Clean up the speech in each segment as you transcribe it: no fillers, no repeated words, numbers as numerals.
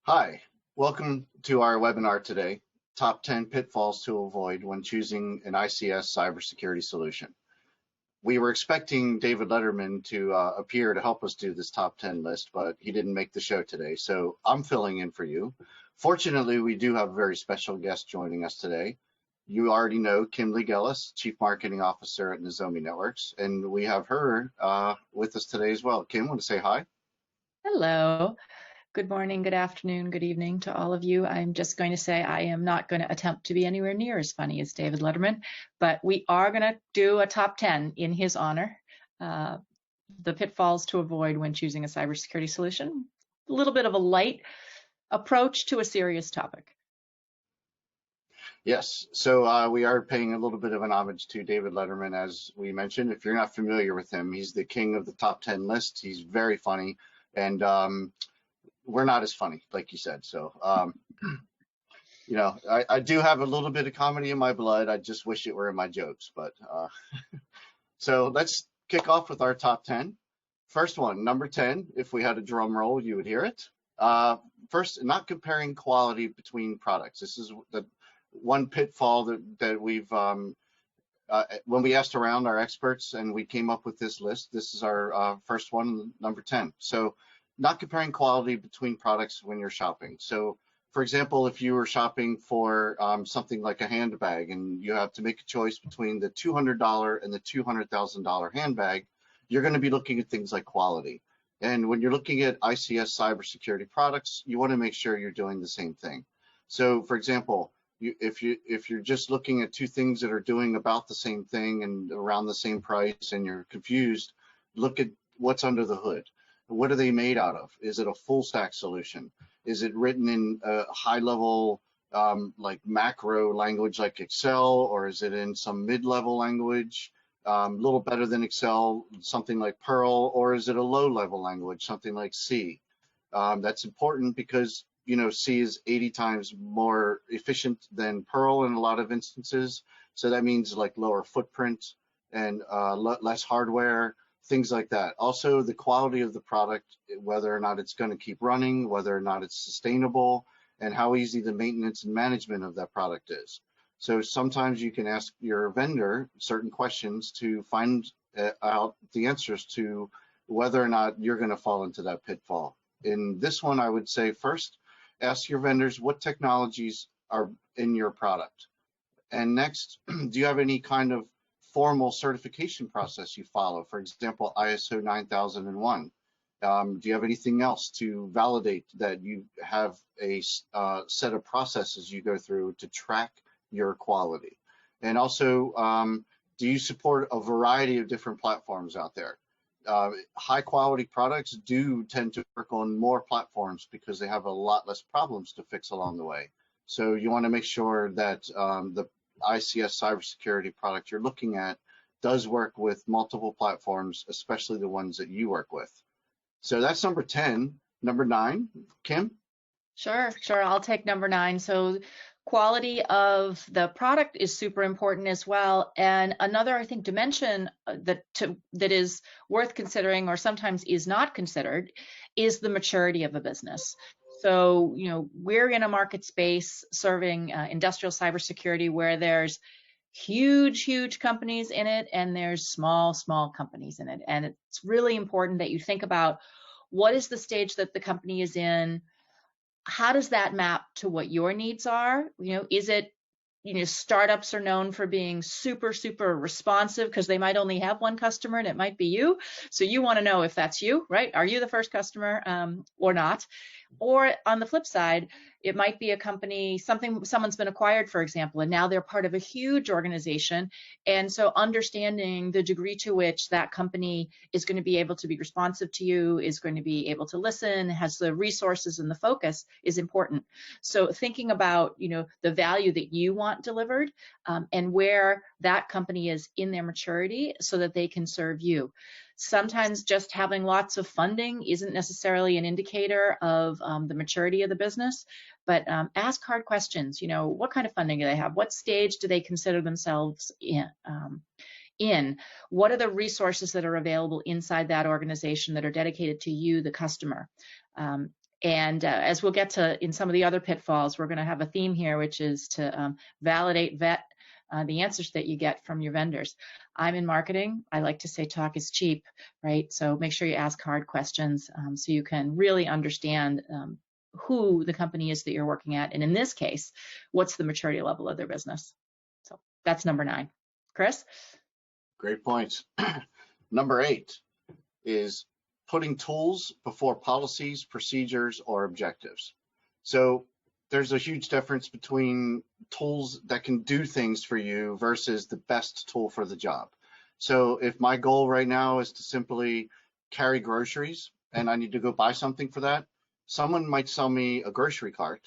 Hi, welcome to our webinar today, Top 10 Pitfalls to Avoid When Choosing an ICS Cybersecurity Solution. We were expecting David Letterman to appear to help us do this top 10 list, but he didn't make the show today, so I'm filling in for you. Fortunately, we do have a very special guest joining us today. You already know Kim Legelis, Chief Marketing Officer at Nozomi Networks, and we have her with us today as well. Kim, want to say hi? Hello. Good morning, good afternoon, good evening to all of you. I'm just going to say I am not going to attempt to be anywhere near as funny as David Letterman, but we are going to do a top 10 in his honor. The pitfalls to avoid when choosing a cybersecurity solution. A little bit of a light approach to a serious topic. Yes, so we are paying a little bit of an homage to David Letterman, as we mentioned. If you're not familiar with him, he's the king of the top 10 list. He's very funny, and we're not as funny, like you said. So, I do have a little bit of comedy in my blood. I just wish it were in my jokes. But so let's kick off with our top 10. First one, number 10. If we had a drum roll, you would hear it. First, not comparing quality between products. This is the one pitfall that we've when we asked around our experts and we came up with this list. This is our first one, number 10. So not comparing quality between products when you're shopping. So for example, if you were shopping for something like a handbag and you have to make a choice between the $200 and the $200,000 handbag, you're going to be looking at things like quality. And when you're looking at ICS cybersecurity products, you want to make sure you're doing the same thing. So for example, if you're just looking at two things that are doing about the same thing and around the same price and you're confused, look at what's under the hood. What are they made out of? Is it a full stack solution? Is it written in a high level like macro language like Excel, or is it in some mid-level language, a little better than Excel, something like Perl, or is it a low-level language, something like C? That's important because C is 80 times more efficient than Perl in a lot of instances. So that means like lower footprint and less hardware, things like that. Also, the quality of the product, whether or not it's going to keep running, whether or not it's sustainable, and how easy the maintenance and management of that product is. So sometimes you can ask your vendor certain questions to find out the answers to whether or not you're going to fall into that pitfall. In this one, I would say first, ask your vendors what technologies are in your product. And next, do you have any kind of formal certification process you follow? For example, ISO 9001. Do you have anything else to validate that you have a set of processes you go through to track your quality? And also, do you support a variety of different platforms out there? High quality products do tend to work on more platforms because they have a lot less problems to fix along the way. So you want to make sure that the ICS cybersecurity product you're looking at does work with multiple platforms, especially the ones that you work with. So that's number 10. Number 9, Kim? Sure. I'll take number 9. So quality of the product is super important as well. And another, I think, dimension that is worth considering or sometimes is not considered is the maturity of a business. So, we're in a market space serving industrial cybersecurity where there's huge companies in it and there's small companies in it. And it's really important that you think about what is the stage that the company is in. How does that map to what your needs are? Is it, startups are known for being super responsive because they might only have one customer and it might be you. So you want to know if that's you, right? Are you the first customer or not? Or on the flip side, it might be a company, someone's been acquired, for example, and now they're part of a huge organization. And so understanding the degree to which that company is going to be able to be responsive to you, is going to be able to listen, has the resources and the focus is important. So thinking about, the value that you want delivered and where that company is in their maturity so that they can serve you. Sometimes just having lots of funding isn't necessarily an indicator of the maturity of the business, but ask hard questions. What kind of funding do they have? What stage do they consider themselves in? What are the resources that are available inside that organization that are dedicated to you, the customer? And as we'll get to in some of the other pitfalls, we're going to have a theme here, which is to validate, vet the answers that you get from your vendors. I'm in marketing. I like to say talk is cheap, right? So make sure you ask hard questions so you can really understand who the company is that you're working at. And in this case, what's the maturity level of their business? So that's number 9. Chris? Great points. Number 8 is putting tools before policies, procedures, or objectives. So there's a huge difference between tools that can do things for you versus the best tool for the job. So if my goal right now is to simply carry groceries and I need to go buy something for that, someone might sell me a grocery cart,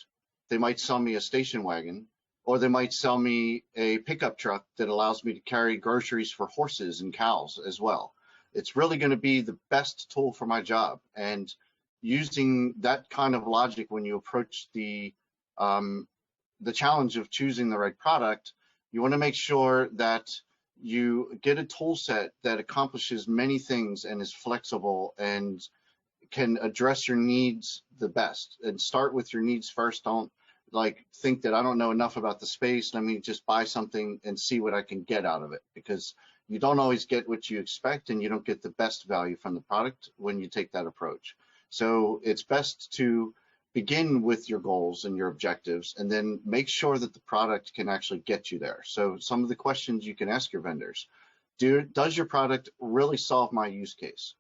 they might sell me a station wagon, or they might sell me a pickup truck that allows me to carry groceries for horses and cows as well. It's really going to be the best tool for my job. And using that kind of logic when you approach the challenge of choosing the right product, you want to make sure that you get a tool set that accomplishes many things and is flexible and can address your needs the best. And start with your needs first. Don't think that I don't know enough about the space, let me just buy something and see what I can get out of it, because you don't always get what you expect and you don't get the best value from the product when you take that approach. So it's best to begin with your goals and your objectives and then make sure that the product can actually get you there. So some of the questions you can ask your vendors: does your product really solve my use case?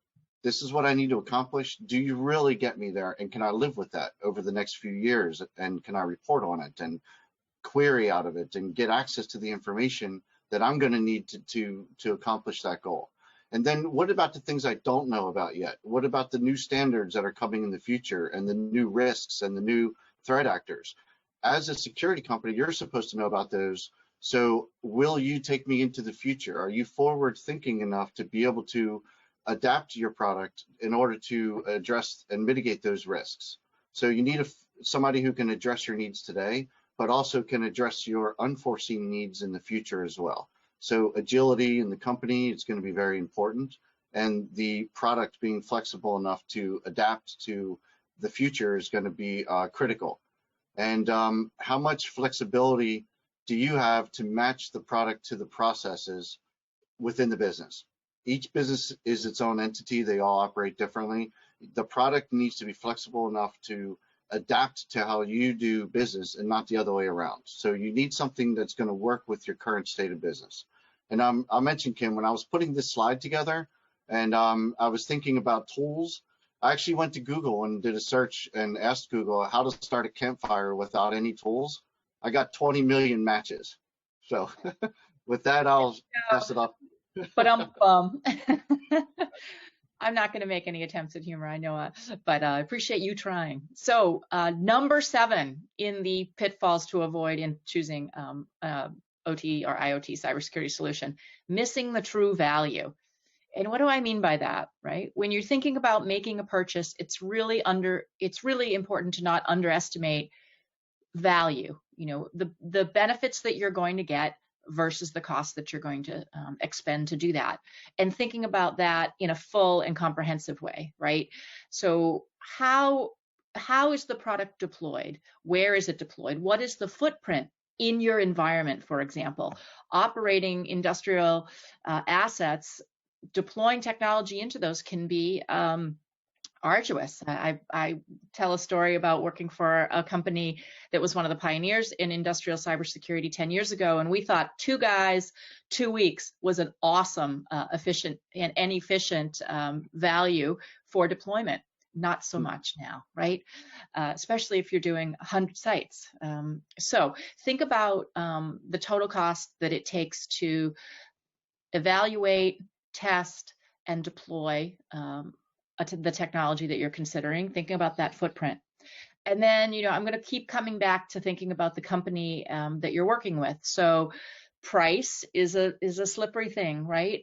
This is what I need to accomplish. Do you really get me there? And can I live with that over the next few years? And can I report on it and query out of it and get access to the information that I'm going to need to accomplish that goal? And then what about the things I don't know about yet? What about the new standards that are coming in the future and the new risks and the new threat actors? As a security company, you're supposed to know about those. So will you take me into the future? Are you forward thinking enough to be able to adapt your product in order to address and mitigate those risks? So you need somebody who can address your needs today, but also can address your unforeseen needs in the future as well. So agility in the company is going to be very important, and the product being flexible enough to adapt to the future is going to be critical. And how much flexibility do you have to match the product to the processes within the business? Each business is its own entity. They all operate differently. The product needs to be flexible enough to adapt to how you do business and not the other way around. So you need something that's going to work with your current state of business. And I mentioned, Kim, when I was putting this slide together and I was thinking about tools, I actually went to Google and did a search and asked Google how to start a campfire without any tools. I got 20 million matches. So with that, I'll pass it off. But I'm not going to make any attempts at humor, I know, but I appreciate you trying. So number 7 in the pitfalls to avoid in choosing OT or IoT cybersecurity solution: missing the true value. And what do I mean by that, right? When you're thinking about making a purchase, it's really important to not underestimate value. You know, the benefits that you're going to get versus the cost that you're going to expend to do that, and thinking about that in a full and comprehensive way, right? So how is the product deployed? Where is it deployed? What is the footprint in your environment, for example? Operating industrial assets, deploying technology into those can be arduous. I tell a story about working for a company that was one of the pioneers in industrial cybersecurity 10 years ago, and we thought 2 guys, 2 weeks was an awesome, efficient value for deployment. Not so much now, right? Especially if you're doing 100 sites. So think about the total cost that it takes to evaluate, test, and deploy the technology that you're considering, thinking about that footprint. And then, I'm going to keep coming back to thinking about the company that you're working with. So price is a slippery thing, right?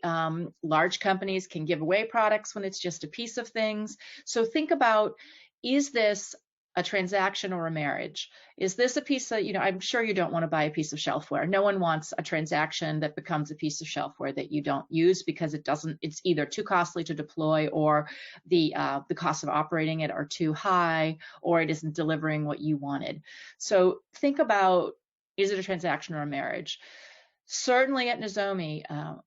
Large companies can give away products when it's just a piece of things. So think about, is this a transaction or a marriage? Is this a piece of, I'm sure you don't want to buy a piece of shelfware. No one wants a transaction that becomes a piece of shelfware that you don't use because it's either too costly to deploy, or the costs of operating it are too high, or it isn't delivering what you wanted. So think about, is it a transaction or a marriage? Certainly at Nozomi,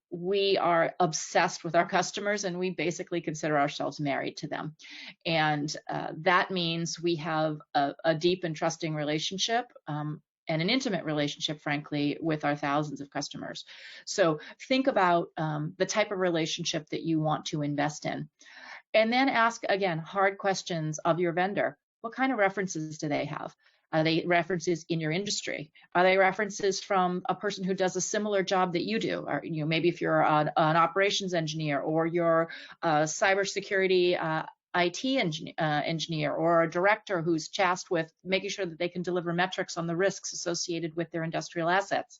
we are obsessed with our customers, and we basically consider ourselves married to them. And that means we have a deep and trusting relationship, and an intimate relationship, frankly, with our thousands of customers. So think about the type of relationship that you want to invest in. And then ask, again, hard questions of your vendor. What kind of references do they have? Are they references in your industry? Are they references from a person who does a similar job that you do? Or, maybe if you're an operations engineer, or you're a cybersecurity IT engineer, or a director who's tasked with making sure that they can deliver metrics on the risks associated with their industrial assets.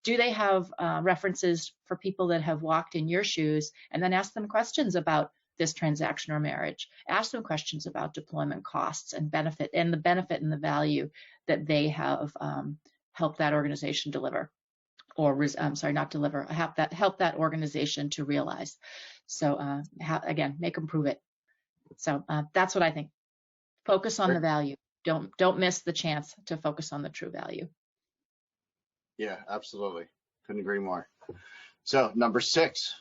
Do they have references for people that have walked in your shoes? And then ask them questions about this transaction or marriage. Ask them questions about deployment costs and benefit, and the benefit and the value that they have helped that organization deliver, or I'm sorry, not deliver, help that organization to realize. So again, make them prove it. So that's what I think. Focus on the value. Don't miss the chance to focus on the true value. Yeah, absolutely. Couldn't agree more. So number 6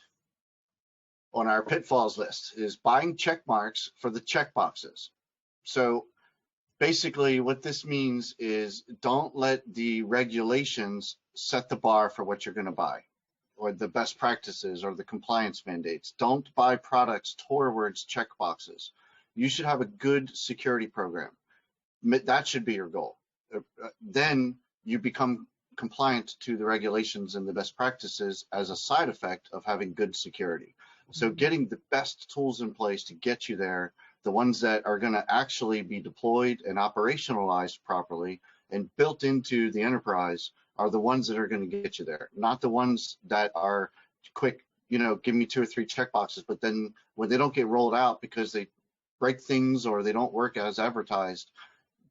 on our pitfalls list is buying check marks for the checkboxes. So basically what this means is, don't let the regulations set the bar for what you're going to buy, or the best practices, or the compliance mandates. Don't buy products towards checkboxes. You should have a good security program. That should be your goal. Then you become compliant to the regulations and the best practices as a side effect of having good security. So getting the best tools in place to get you there, the ones that are going to actually be deployed and operationalized properly and built into the enterprise, are the ones that are going to get you there, not the ones that are quick, give me 2 or 3 checkboxes, but then when they don't get rolled out because they break things or they don't work as advertised,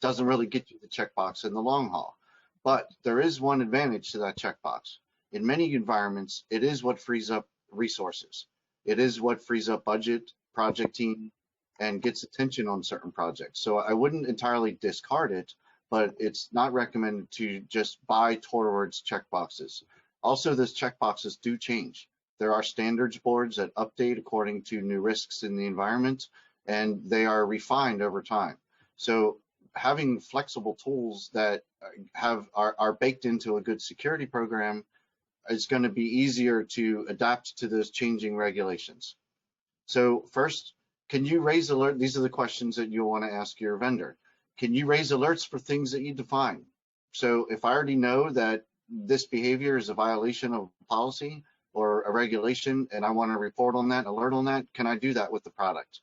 doesn't really get you the checkbox in the long haul. But there is one advantage to that checkbox. In many environments, it is what frees up resources. It is what frees up budget, project team, and gets attention on certain projects. So I wouldn't entirely discard it, but it's not recommended to just buy towards checkboxes. Also, those checkboxes do change. There are standards boards that update according to new risks in the environment, and they are refined over time. So having flexible tools that are baked into a good security program is going to be easier to adapt to those changing regulations. So first, can you raise alert? These are the questions that you'll want to ask your vendor. Can you raise alerts for things that you define? So if I already know that this behavior is a violation of policy or a regulation, and I want to report on that, alert on that, can I do that with the product?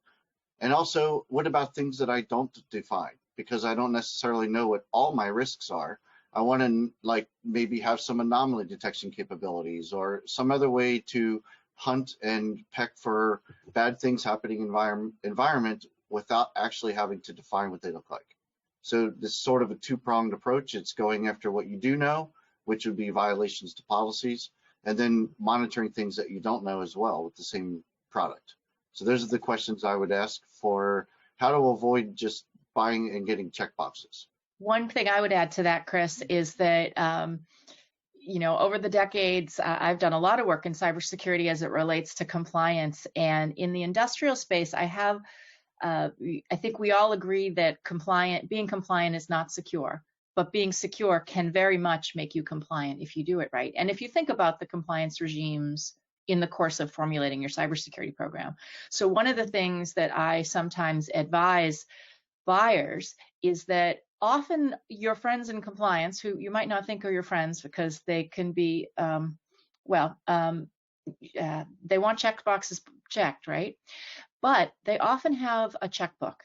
And also, what about things that I don't define? Because I don't necessarily know what all my risks are. I want to maybe have some anomaly detection capabilities, or some other way to hunt and peck for bad things happening in environment without actually having to define what they look like. So this is sort of a 2-pronged approach. It's going after what you do know, which would be violations to policies, and then monitoring things that you don't know as well with the same product. So those are the questions I would ask for how to avoid just buying and getting checkboxes. One thing I would add to that, Chris, is that over the decades, I've done a lot of work in cybersecurity as it relates to compliance, and in the industrial space, I think we all agree that being compliant is not secure, but being secure can very much make you compliant if you do it right. And if you think about the compliance regimes in the course of formulating your cybersecurity program. So one of the things that I sometimes advise buyers is that often your friends in compliance, who you might not think are your friends because they can be, they want checkboxes checked, right? But they often have a checkbook.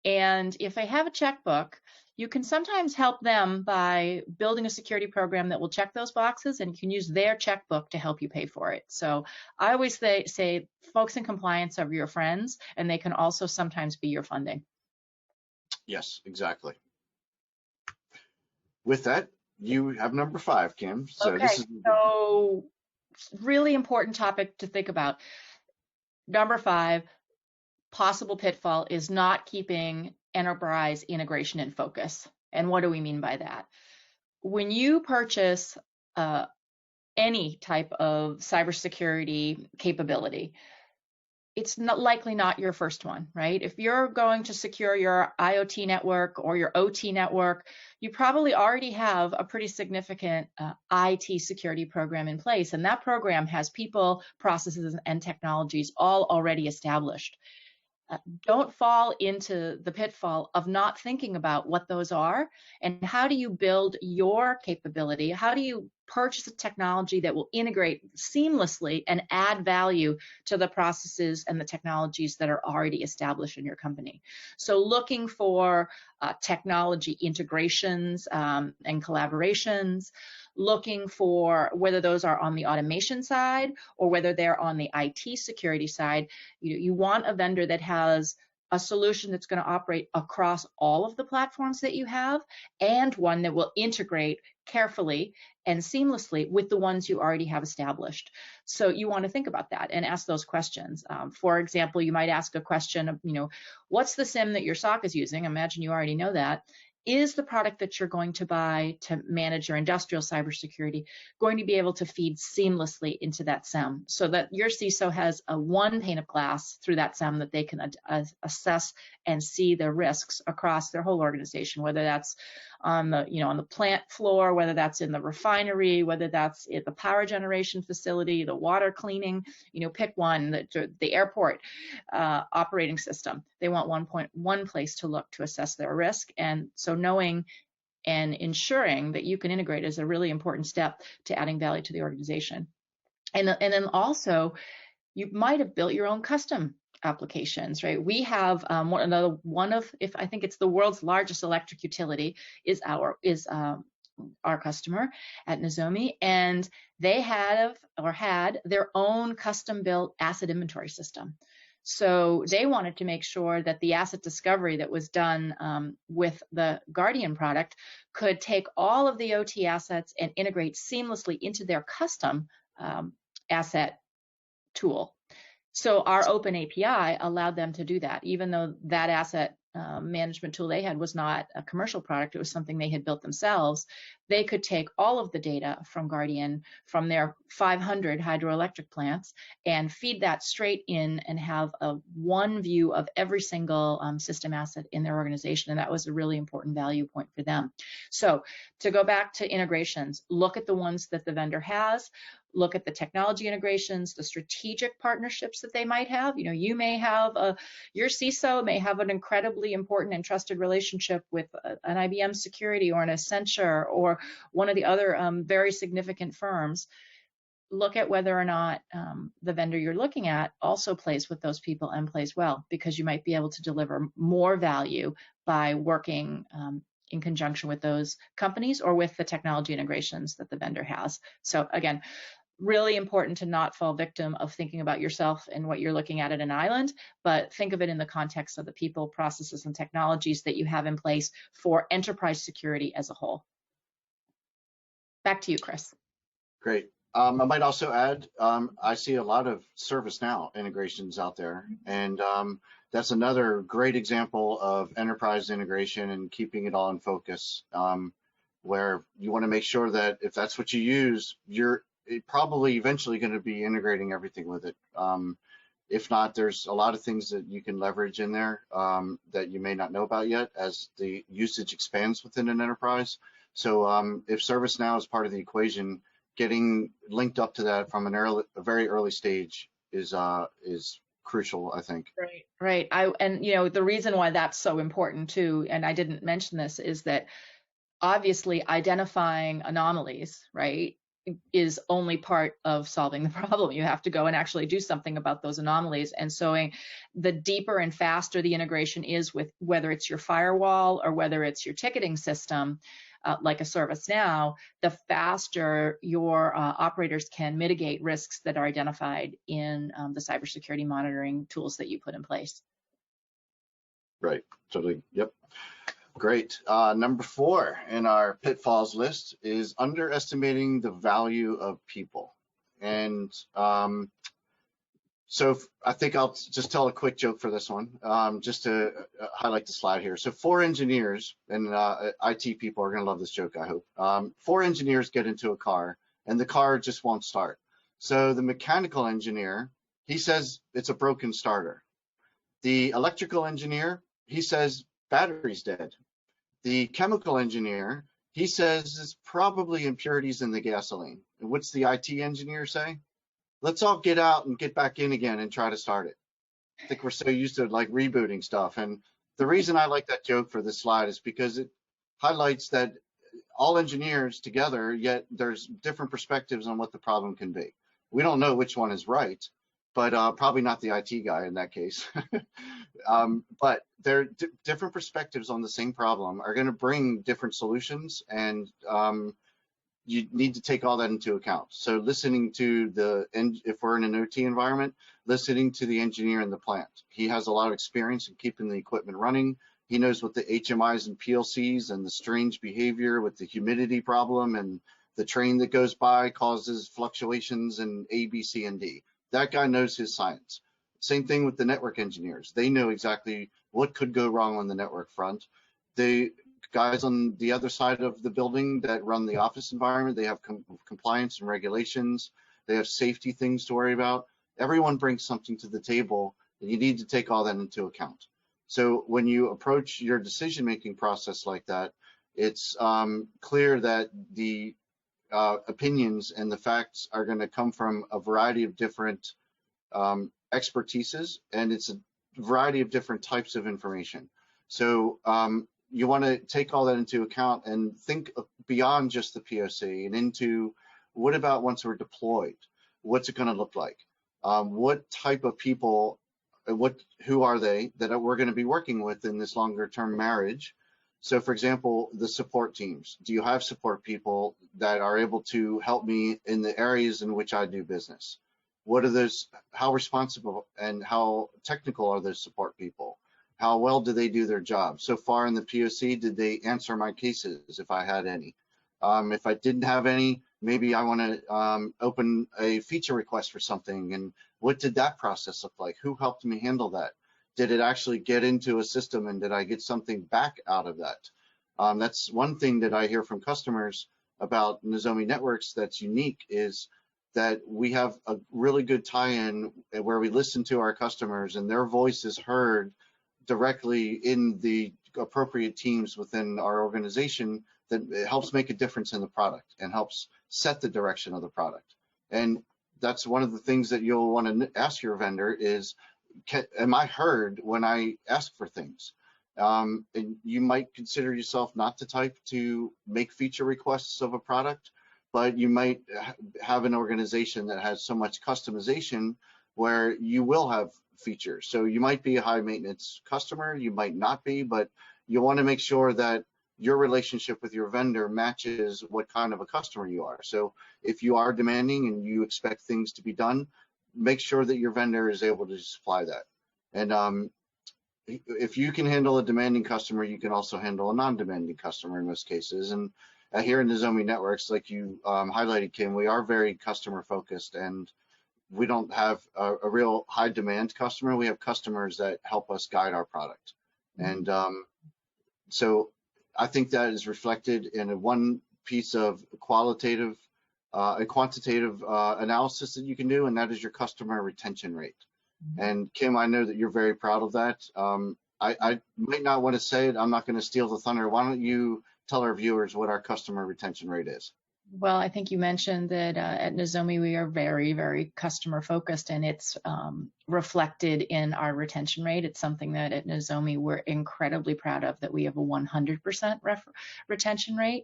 And if they have a checkbook, you can sometimes help them by building a security program that will check those boxes, and you can use their checkbook to help you pay for it. So I always say folks in compliance are your friends, and they can also sometimes be your funding. Yes, exactly. With that, you have number 5, Kim. So this Okay, is so really important topic to think about. Number 5, possible pitfall is not keeping enterprise integration in focus. And what do we mean by that? When you purchase any type of cybersecurity capability, it's not likely not your first one, right? If you're going to secure your IoT network or your OT network, you probably already have a pretty significant IT security program in place. And that program has people, processes, and technologies all already established. Don't fall into the pitfall of not thinking about what those are and how do you build your capability? How do you purchase a technology that will integrate seamlessly and add value to the processes and the technologies that are already established in your company? So looking for technology integrations and collaborations, looking for whether those are on the automation side or whether they're on the IT security side. You want a vendor that has a solution that's going to operate across all of the platforms that you have, and one that will integrate carefully and seamlessly with the ones you already have established. So you want to think about that and ask those questions. For example, you might ask a question of, what's the SIM that your SOC is using? Imagine you already know that. Is the product that you're going to buy to manage your industrial cybersecurity going to be able to feed seamlessly into that SIM so that your CISO has a one pane of glass through that SIM that they can assess and see the risks across their whole organization, whether that's on the plant floor, whether that's in the refinery, whether that's at the power generation facility, the water cleaning, pick one, the airport operating system. They want one place to look to assess their risk. And so knowing and ensuring that you can integrate is a really important step to adding value to the organization. And then also, you might have built your own custom applications, right? We have if I think it's the world's largest electric utility is our customer at Nozomi, and they had their own custom-built asset inventory system. So they wanted to make sure that the asset discovery that was done with the Guardian product could take all of the OT assets and integrate seamlessly into their custom asset tool. So our open API allowed them to do that, even though that asset management tool they had was not a commercial product, it was something they had built themselves. They could take all of the data from Guardian from their 500 hydroelectric plants and feed that straight in and have one view of every single system asset in their organization. And that was a really important value point for them. So to go back to integrations, look at the ones that the vendor has. Look at the technology integrations, the strategic partnerships that they might have. You may have your CISO may have an incredibly important and trusted relationship with an IBM Security or an Accenture or one of the other very significant firms. Look at whether or not the vendor you're looking at also plays with those people and plays well, because you might be able to deliver more value by working in conjunction with those companies or with the technology integrations that the vendor has. So again, really important to not fall victim of thinking about yourself and what you're looking at an island, but think of it in the context of the people, processes, and technologies that you have in place for enterprise security as a whole. Back to you, Chris. great. I might also add, I see a lot of ServiceNow integrations out there, and that's another great example of enterprise integration and keeping it all in focus, where you want to make sure that if that's what you use, you're probably eventually going to be integrating everything with it. If not, there's a lot of things that you can leverage in there that you may not know about yet as the usage expands within an enterprise. So if ServiceNow is part of the equation, getting linked up to that from a very early stage is crucial, I think. Right. The reason why that's so important too, and I didn't mention this, is that obviously identifying anomalies, right, is only part of solving the problem. You have to go and actually do something about those anomalies. And so the deeper and faster the integration is with whether it's your firewall or whether it's your ticketing system, like a ServiceNow, the faster your operators can mitigate risks that are identified in the cybersecurity monitoring tools that you put in place. Right. Totally. Yep. Great. Number 4 in our pitfalls list is underestimating the value of people. And so I think I'll just tell a quick joke for this one, just to highlight the slide here. So 4 engineers, and IT people are going to love this joke, I hope. 4 engineers get into a car, and the car just won't start. So the mechanical engineer, he says it's a broken starter. The electrical engineer, he says battery's dead. The chemical engineer, he says it's probably impurities in the gasoline. And what's the IT engineer say? Let's all get out and get back in again and try to start it. I think we're so used to like rebooting stuff. And the reason I like that joke for this slide is because it highlights that all engineers together, yet there's different perspectives on what the problem can be. We don't know which one is right, but probably not the IT guy in that case. But there different perspectives on the same problem are going to bring different solutions, and you need to take all that into account. So listening to if we're in an OT environment, listening to the engineer in the plant. He has a lot of experience in keeping the equipment running. He knows what the HMIs and PLCs and the strange behavior with the humidity problem and the train that goes by causes fluctuations in A, B, C, and D. That guy knows his science. Same thing with the network engineers. They know exactly what could go wrong on the network front. The guys on the other side of the building that run the office environment, they have compliance and regulations. They have safety things to worry about. Everyone brings something to the table, and you need to take all that into account. So when you approach your decision-making process like that, it's clear that the opinions and the facts are going to come from a variety of different expertises, and it's a variety of different types of information. So you want to take all that into account and think beyond just the POC and into what about once we're deployed? What's it going to look like? What type of people, who are they that we're going to be working with in this longer term marriage? So for example, the support teams. Do you have support people that are able to help me in the areas in which I do business? What are those, how responsible and how technical are those support people? How well do they do their job? So far in the POC, did they answer my cases if I had any? If I didn't have any, maybe I want to open a feature request for something, and what did that process look like? Who helped me handle that? Did it actually get into a system, and did I get something back out of that? That's one thing that I hear from customers about Nozomi Networks that's unique, is that we have a really good tie-in where we listen to our customers and their voice is heard directly in the appropriate teams within our organization, that it helps make a difference in the product and helps set the direction of the product. And that's one of the things that you'll want to ask your vendor is, am I heard when I ask for things? And you might consider yourself not the type to make feature requests of a product, but you might have an organization that has so much customization where you will have features. So you might be a high maintenance customer, you might not be, but you want to make sure that your relationship with your vendor matches what kind of a customer you are. So if you are demanding and you expect things to be done, make sure that your vendor is able to supply that. And if you can handle a demanding customer, you can also handle a non-demanding customer in most cases. And here in Nozomi Networks, like you highlighted, Kim, we are very customer focused, and we don't have a real high demand customer. We have customers that help us guide our product. And so I think that is reflected in one piece of qualitative and quantitative analysis that you can do, and that is your customer retention rate. And Kim, I know that you're very proud of that. I might not want to say it. I'm not going to steal the thunder. Why don't you tell our viewers what our customer retention rate is? Well, I think you mentioned that at Nozomi, we are very, very customer focused, and it's reflected in our retention rate. It's something that at Nozomi, we're incredibly proud of, that we have a 100% retention rate.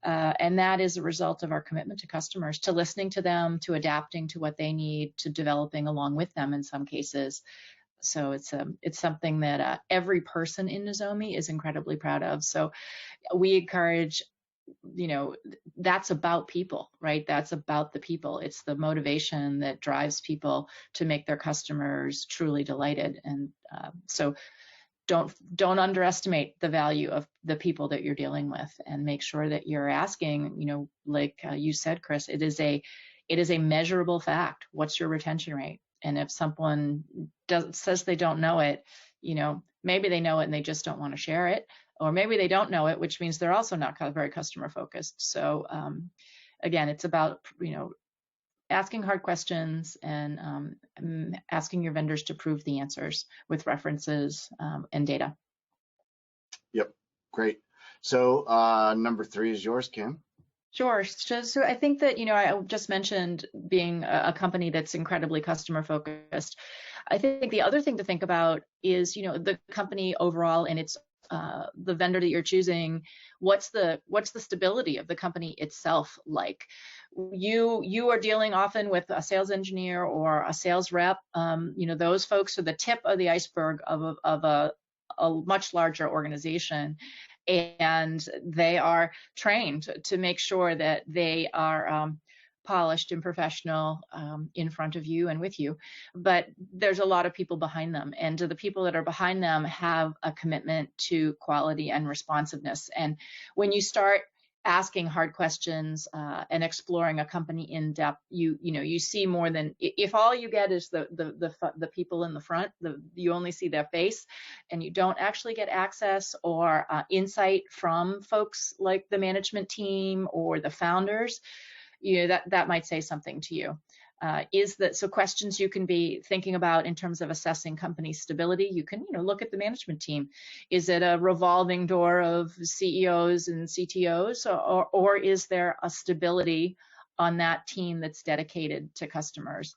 And that is a result of our commitment to customers, to listening to them, to adapting to what they need, to developing along with them in some cases. So it's something that every person in Nozomi is incredibly proud of. So we encourage, that's about people, right? That's about the people. It's the motivation that drives people to make their customers truly delighted. And so don't underestimate the value of the people that you're dealing with, and make sure that you're asking, like you said, Chris, it is a measurable fact. What's your retention rate? And if someone says they don't know it, maybe they know it and they just don't want to share it, or maybe they don't know it, which means they're also not very customer focused. So again, it's about, asking hard questions and asking your vendors to prove the answers with references and data. Yep, great. So number 3 is yours, Kim. Sure. So I think that, I just mentioned being a company that's incredibly customer focused. I think the other thing to think about is, the company overall and its the vendor that you're choosing. What's the stability of the company itself like? You are dealing often with a sales engineer or a sales rep. Those folks are the tip of the iceberg of a much larger organization, and they are trained to make sure that they are polished and professional in front of you and with you. But there's a lot of people behind them, and the people that are behind them have a commitment to quality and responsiveness. And when you start asking hard questions and exploring a company in depth, you see more than if all you get is the people in the front. You only see their face, and you don't actually get access or insight from folks like the management team or the founders. That might say something to you. So questions you can be thinking about in terms of assessing company stability. You can look at the management team. Is it a revolving door of CEOs and CTOs, or is there a stability on that team that's dedicated to customers?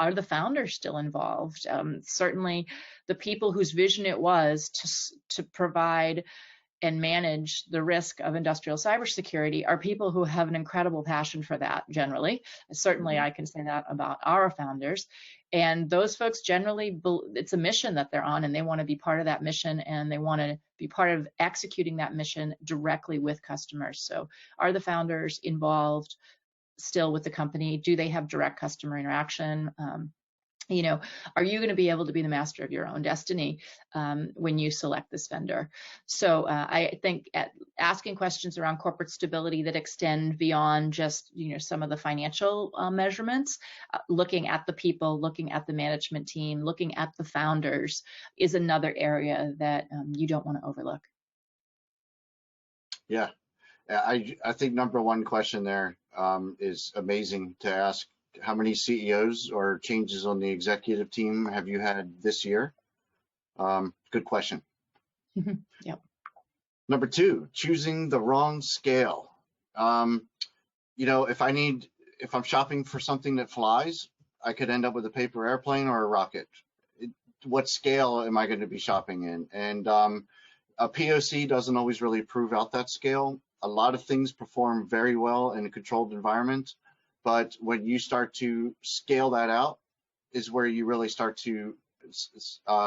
Are the founders still involved? Certainly the people whose vision it was to provide and manage the risk of industrial cybersecurity are people who have an incredible passion for that generally. Certainly I can say that about our founders. And those folks generally, it's a mission that they're on, and they want to be part of that mission, and they want to be part of executing that mission directly with customers. So are the founders involved still with the company? Do they have direct customer interaction? Are you going to be able to be the master of your own destiny when you select this vendor? So I think asking questions around corporate stability that extend beyond just, some of the financial measurements, looking at the people, looking at the management team, looking at the founders is another area that you don't want to overlook. Yeah, I think number 1 question there is amazing to ask. How many CEOs or changes on the executive team have you had this year? Good question. Yep. Number 2, choosing the wrong scale. If I'm shopping for something that flies, I could end up with a paper airplane or a rocket. What scale am I going to be shopping in? And a POC doesn't always really prove out that scale. A lot of things perform very well in a controlled environment. But when you start to scale that out is where you really start to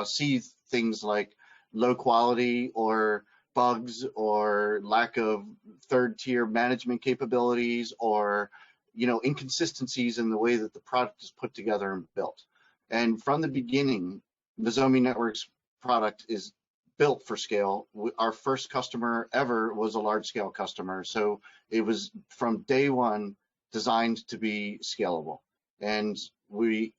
see things like low quality or bugs or lack of 3rd-tier management capabilities or inconsistencies in the way that the product is put together and built. And from the beginning, Nozomi Networks product is built for scale. Our first customer ever was a large-scale customer, so it was from day 1 designed to be scalable, and we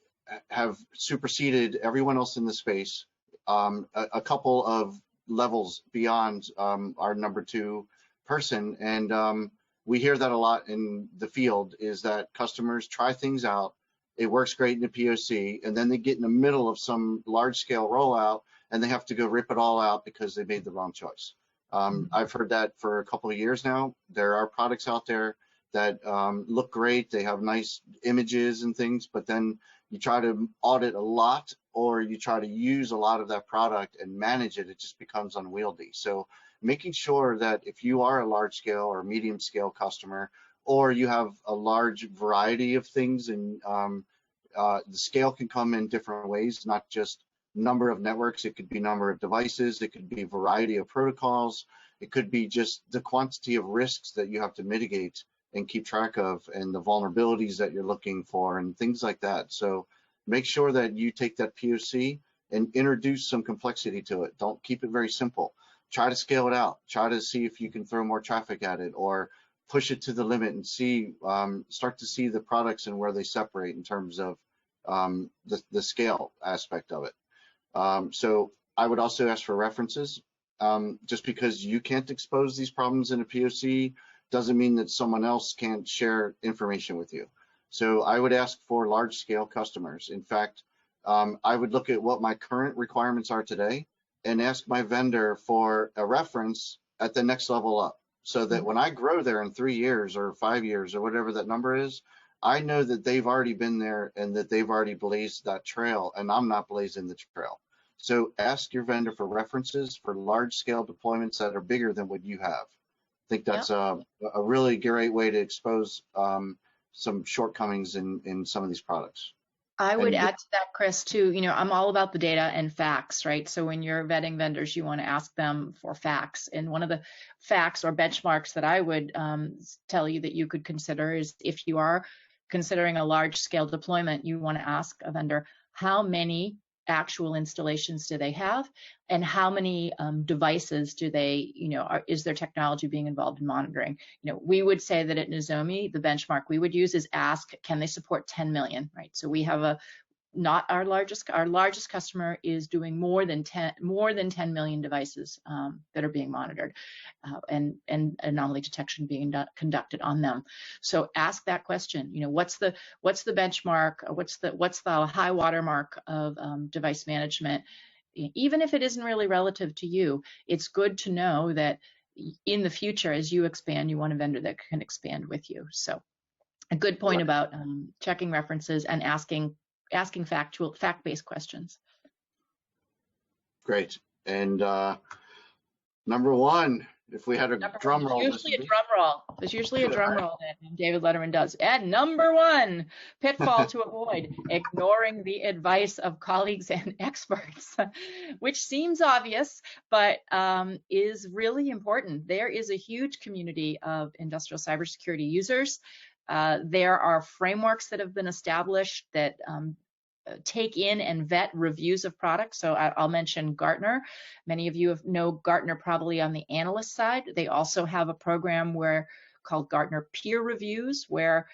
have superseded everyone else in the space a couple of levels beyond our number 2 person. And we hear that a lot in the field, is that customers try things out, it works great in the POC, and then they get in the middle of some large-scale rollout and they have to go rip it all out because they made the wrong choice. I've heard that for a couple of years now. There are products out there that look great, they have nice images and things, but then you try to audit a lot or you try to use a lot of that product and manage it, it just becomes unwieldy. So making sure that if you are a large scale or medium scale customer, or you have a large variety of things, and the scale can come in different ways, not just number of networks, it could be number of devices, it could be variety of protocols, it could be just the quantity of risks that you have to mitigate and keep track of, and the vulnerabilities that you're looking for and things like that. So make sure that you take that POC and introduce some complexity to it. Don't keep it very simple. Try to scale it out. Try to see if you can throw more traffic at it, or push it to the limit and see, start to see the products and where they separate in terms of the scale aspect of it. So I would also ask for references. Just because you can't expose these problems in a POC doesn't mean that someone else can't share information with you. So I would ask for large scale customers. In fact, I would look at what my current requirements are today and ask my vendor for a reference at the next level up, so that when I grow there in 3 years or 5 years or whatever that number is, I know that they've already been there and that they've already blazed that trail, and I'm not blazing the trail. So ask your vendor for references for large scale deployments that are bigger than what you have. I think that's a really great way to expose some shortcomings in some of these products. I would add to that, Chris, too, I'm all about the data and facts, right? So when you're vetting vendors, you want to ask them for facts. And one of the facts or benchmarks that I would tell you that you could consider is, if you are considering a large scale deployment, you want to ask a vendor, how many actual installations do they have, and how many devices do they, is their technology being involved in monitoring? We would say that at Nozomi, the benchmark we would use is ask, can they support 10 million, right? So we have not our largest customer is doing more than 10 million devices that are being monitored, and anomaly detection being conducted on them. So ask that question. What's the benchmark? What's the high water mark of device management? Even if it isn't really relative to you, it's good to know that in the future, as you expand, you want a vendor that can expand with you. So a good point about checking references and asking fact-based questions. Great. And number one, if we had a drum roll. There's usually a drum roll that David Letterman does. And number one, pitfall to avoid: ignoring the advice of colleagues and experts, which seems obvious, but is really important. There is a huge community of industrial cybersecurity users. There are frameworks that have been established that take in and vet reviews of products. So I'll mention Gartner. Many of you know Gartner probably on the analyst side. They also have a program called Gartner Peer Reviews, where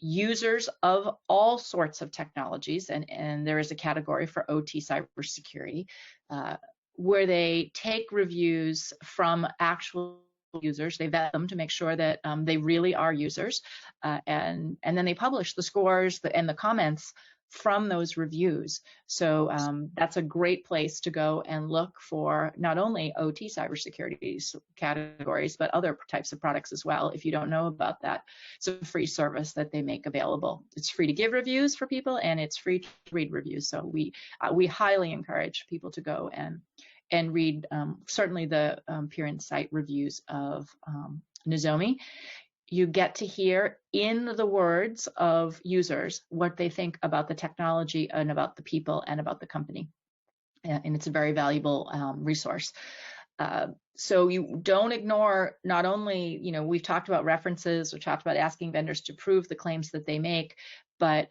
users of all sorts of technologies, and there is a category for OT cybersecurity, where they take reviews from actual users. They vet them to make sure that they really are users, and then they publish the scores and the comments from those reviews. So that's a great place to go and look for not only OT cybersecurity categories, but other types of products as well. If you don't know about that, it's a free service that they make available. It's free to give reviews for people, and it's free to read reviews. So we highly encourage people to go and read certainly the Peer Insight reviews of Nozomi. You get to hear in the words of users what they think about the technology and about the people and about the company. And it's a very valuable resource. So you don't ignore, not only, we've talked about references, we've talked about asking vendors to prove the claims that they make, but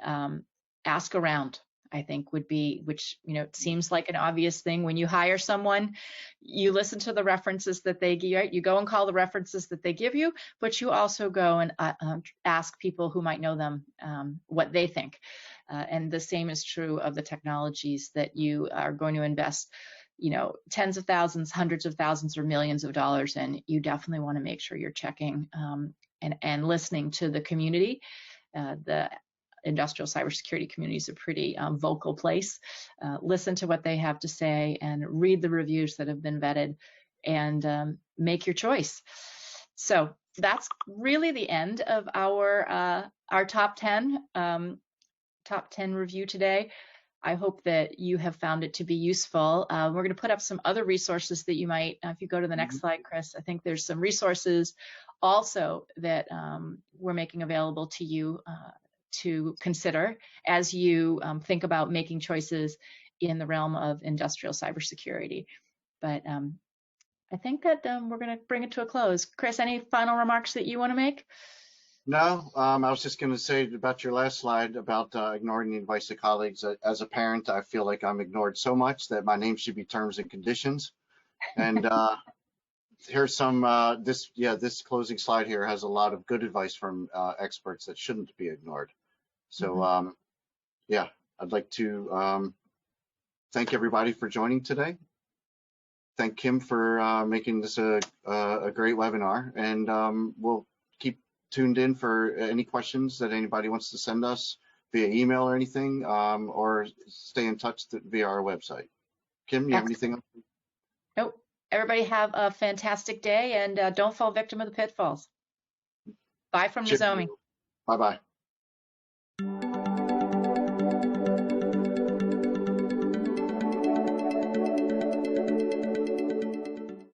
ask around, I think would be, which, it seems like an obvious thing. When you hire someone, you listen to the references that they give, right? You go and call the references that they give you, but you also go and ask people who might know them what they think. And the same is true of the technologies that you are going to invest, tens of thousands, hundreds of thousands, or millions of dollars in. You definitely want to make sure you're checking and listening to the community. The industrial cybersecurity community is a pretty vocal place. Listen to what they have to say and read the reviews that have been vetted, and make your choice. So that's really the end of our top 10 review today. I hope that you have found it to be useful. We're going to put up some other resources that you might, if you go to the next slide, Chris, I think there's some resources also that we're making available to you to consider as you think about making choices in the realm of industrial cybersecurity. But I think that we're going to bring it to a close. Chris, any final remarks that you want to make? No, I was just going to say about your last slide about ignoring the advice of colleagues. As a parent, I feel like I'm ignored so much that my name should be terms and conditions. And here's some, this closing slide here has a lot of good advice from experts that shouldn't be ignored. So yeah, I'd like to thank everybody for joining today. Thank Kim for making this a great webinar, and we'll keep tuned in for any questions that anybody wants to send us via email or anything, or stay in touch via our website. Kim, you have anything else? Nope. Everybody have a fantastic day, and don't fall victim of the pitfalls. Bye from Nozomi. Bye-bye.